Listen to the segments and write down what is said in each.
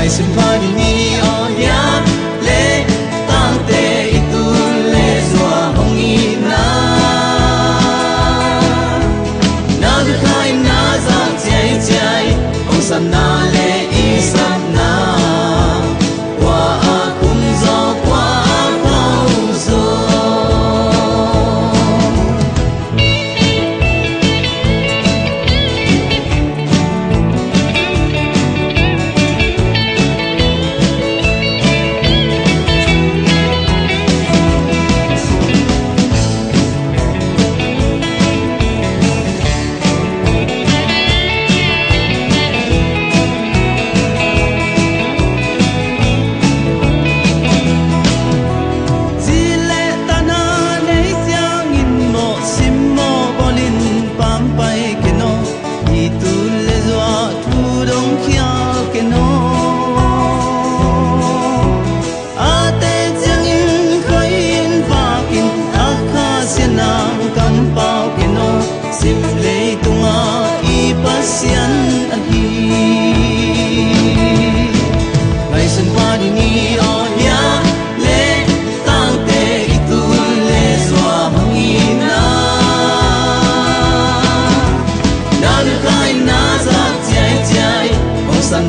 ngày xuân pha đi ni o ya lệ tang te itu lệ zua hong i na được khai na giang chạy chạy ông san na lệ i sam na qua kum gió qua cao gió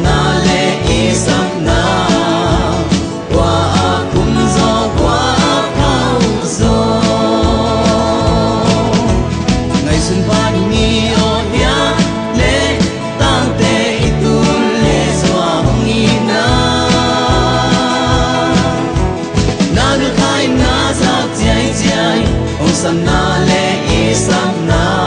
na lệ i sam na qua kum gió qua cao gió ngày xuân pha ni o ya lệ tang te itu lệ zua hong i na được hai na giáp chạy chạy ông san na lệ i sam na